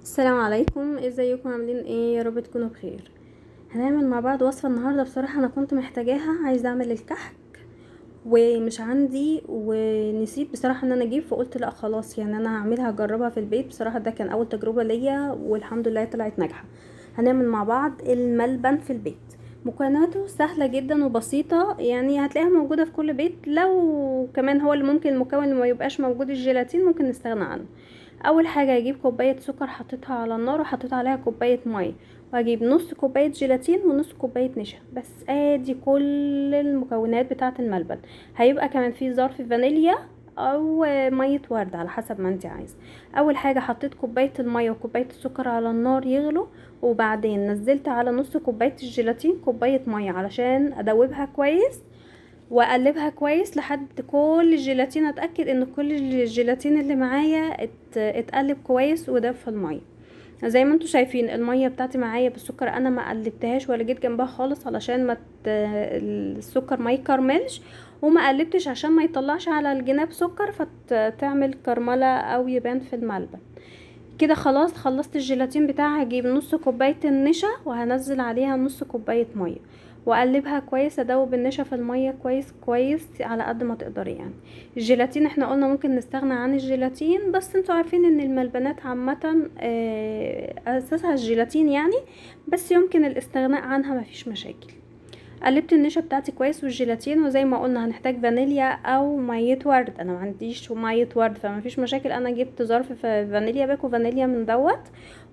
السلام عليكم، ازيكم؟ عاملين ايه؟ يا رب تكونوا بخير. هنعمل مع بعض وصفة النهاردة. بصراحة انا كنت محتاجاها، عايزة اعمل الكحك ومش عندي، ونسيت بصراحة ان انا اجيب، فقلت لا خلاص يعني انا هعملها اجربها في البيت. بصراحة ده كان اول تجربة ليا والحمد لله طلعت ناجحة. هنعمل مع بعض الملبن في البيت. مكوناته سهلة جدا وبسيطة، يعني هتلاقيها موجودة في كل بيت. لو كمان هو اللي ممكن المكون اللي ما يبقاش موجود الجيلاتين، ممكن نستغنى عنه. اول حاجه هجيب كوبايه سكر، حطيتها على النار وحطيت عليها كوبايه ميه، وهجيب نص كوبايه جيلاتين ونص كوبايه نشا. بس ادي كل المكونات بتاعه الملبن. هيبقى كمان في ظرف فانيليا او ميه ورد على حسب ما انت عايزه. اول حاجه حطيت كوبايه الميه وكوبايه السكر على النار يغلوا، وبعدين نزلت على نص كوبايه الجيلاتين كوبايه ميه علشان ادوبها كويس، واقلبها كويس لحد كل الجيلاتين. اتاكد ان كل الجيلاتين اللي معايا اتقلب كويس وداب في الميه. زي ما انتوا شايفين الميه بتاعتي معايا بالسكر، انا ما قلبتهاش ولا جيت جنبها خالص علشان ما السكر ما يكرملش، وما قلبتش عشان ما يطلعش على الجناب سكر فتعمل كرمله او يبان في الملبن. كده خلاص خلصت الجيلاتين بتاعها. هجيب نص كوبايه النشا وهنزل عليها نص كوبايه ميه، واقلبها كويس، ادوب النشا في الميه كويس كويس على قد ما تقدري يعني. الجيلاتين احنا قلنا ممكن نستغنى عن الجيلاتين، بس انتوا عارفين ان الملبنات عامه اساسها الجيلاتين يعني، بس يمكن الاستغناء عنها مفيش مشاكل. قلبت النشا بتاعتي كويس والجيلاتين، وزي ما قلنا هنحتاج فانيليا او ميه ورد. انا ما عنديش ميه ورد فما فيش مشاكل، انا جبت ظرف فانيليا، باكو فانيليا من دوت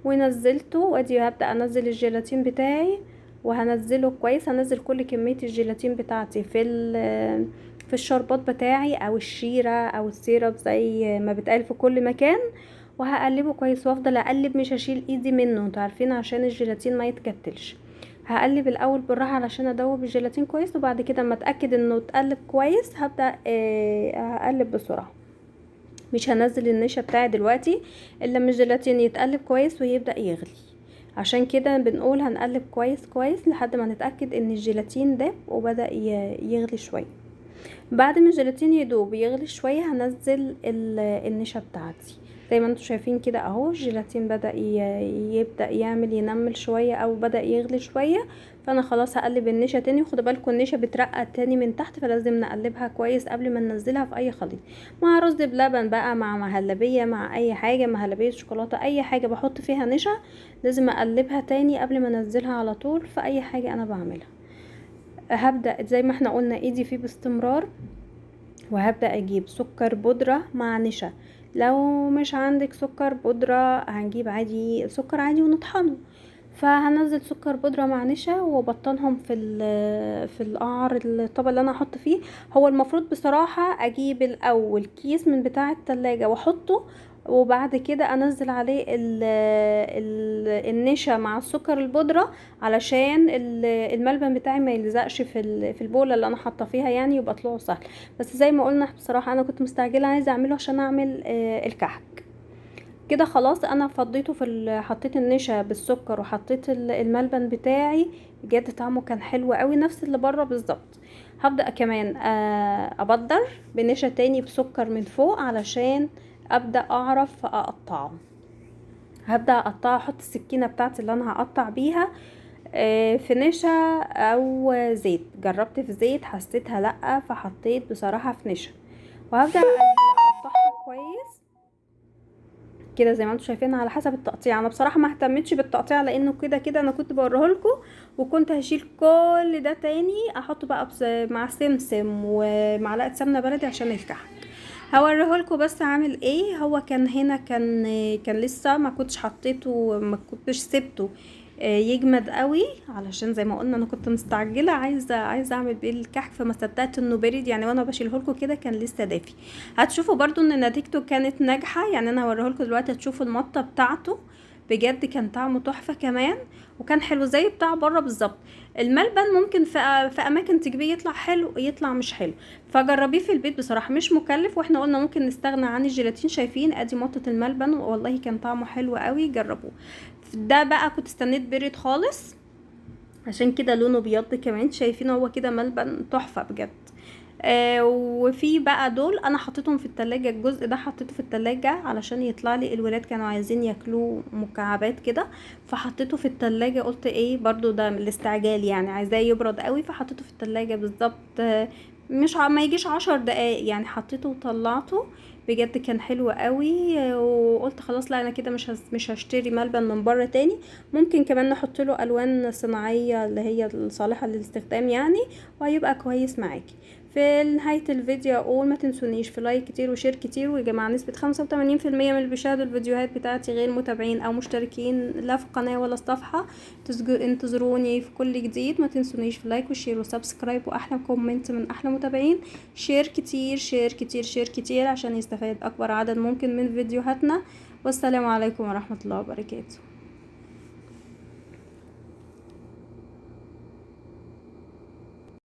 ونزلته. وادي هبدا انزل الجيلاتين بتاعي وهنزله كويس. هنزل كل كميه الجيلاتين بتاعتي في الشربات بتاعي او الشيره او السيرب زي ما بتقال في كل مكان، وهقلبه كويس وافضل اقلب، مش هشيل ايدي منه انتوا عارفين عشان الجيلاتين ما يتكتلش. هقلب الاول بالراحه علشان ادوب الجيلاتين كويس، وبعد كده اما اتاكد انه اتقلب كويس هبدا اقلب بسرعه. مش هنزل النشا بتاعي دلوقتي الا لما الجيلاتين يتقلب كويس ويبدا يغلي. عشان كده بنقول هنقلب كويس كويس لحد ما نتاكد ان الجيلاتين داب وبدا يغلي شويه. بعد ما الجيلاتين يدوب يغلي شويه هنزل النشا بتاعتي. زي ما انتم شايفين كده اهو الجيلاتين بدأ يبدأ يعمل ينمل شوية او بدأ يغلي شوية. فانا خلاص هقلب النشا تاني. وخدوا بالكم النشا بترقى تاني من تحت، فلازم نقلبها كويس قبل ما ننزلها في اي خليط، مع رز بلبن بقى، مع مهلبية، مع اي حاجة، مهلبية شوكولاتة، اي حاجة بحط فيها نشا لازم اقلبها تاني قبل ما انزلها على طول في اي حاجة انا بعملها. هبدأ زي ما احنا قلنا ايدي فيه باستمرار، وهبدأ اجيب سكر بودرة مع نشا. لو مش عندك سكر بودرة هنجيب عادي سكر عادي ونطحنه. فهنزل سكر بودرة مع نشا وبطنهم في القعر الطبق اللي انا هحط فيه. هو المفروض بصراحة اجيب الاول كيس من بتاع التلاجة واحطه، وبعد كده انزل عليه النشا مع السكر البودرة علشان الملبن بتاعي ما يلزقش في البولة اللي انا حاطه فيها يعني، يبقى طلوعه سهل. بس زي ما قلنا بصراحة انا كنت مستعجلة عايزة اعمله عشان اعمل الكحك. كده خلاص انا فضيته حطيت النشا بالسكر وحطيت الملبن بتاعي. بجد طعمه كان حلو قوي نفس اللي بره بالظبط. هبدأ كمان ابدر بنشا تاني بسكر من فوق علشان ابدأ اعرف اقطعه. هبدأ اقطعه، احط السكينة بتاعتي اللي انا هقطع بيها في نشا او زيت. جربت في زيت حسيتها لأ، فحطيت بصراحة في نشا. وهبدأ اقطعها كويس كده زي ما انتم شايفين على حسب التقطيع. انا بصراحه ما اهتمتش بالتقطيع لانه كده كده انا كنت بوريه لكم، وكنت هشيل كل ده تاني احطه بقى مع سمسم ومعلقه سمنه بلدي عشان الكحك. هوريه لكم بس عامل ايه. هو كان هنا كان لسه ما كنتش حطيته، ما كنتش سبته يجمد قوي علشان زي ما قلنا انا كنت مستعجله عايزه اعمل بيه الكحك، فما صدقت انه برد يعني، وانا بشيله لكم كده كان لسه دافي. هتشوفوا برضو ان نتيجته كانت ناجحه يعني. انا هوريه لكم دلوقتي هتشوفوا المطه بتاعته. بجد كان طعمه تحفه كمان، وكان حلو زي بتاع بره بالظبط. الملبن ممكن في اماكن تجيبيه يطلع حلو يطلع مش حلو، فجربيه في البيت بصراحه مش مكلف. واحنا قلنا ممكن نستغنى عن الجيلاتين. شايفين ادي مطه الملبن والله كان طعمه حلو قوي، جربوه. ده بقى كنت استنيت برد خالص عشان كده لونه بيض كمان. شايفين هو كده ملبن تحفه بجد. وفي بقى دول انا حطيتهم في التلاجة، الجزء ده حطيته في التلاجة علشان يطلع لي، الولاد كانوا عايزين ياكلوه مكعبات كده، فحطيته في التلاجة. قلت ايه برضو ده من الاستعجال يعني، عايزاه يبرد قوي، فحطيته في التلاجة بالظبط مش ما يجيش 10 دقايق يعني. حطيته وطلعته، بجد كان حلو قوي. وقلت خلاص لا انا كده مش هشتري ملبن من بره تاني. ممكن كمان نحط له الوان صناعيه اللي هي الصالحه للاستخدام يعني، وهيبقى كويس معاكي. في نهاية الفيديو اقول ما تنسونيش في لايك كتير وشير كتير. ويا جماعة نسبة 85% من اللي بيشاهدوا الفيديوهات بتاعتي غير متابعين او مشتركين لا في القناة ولا الصفحة. انتظروني في كل جديد. ما تنسونيش في لايك وشير وسبسكرايب واحلى كومنت من احلى متابعين. شير كتير شير كتير شير كتير عشان يستفاد اكبر عدد ممكن من فيديوهاتنا. والسلام عليكم ورحمة الله وبركاته.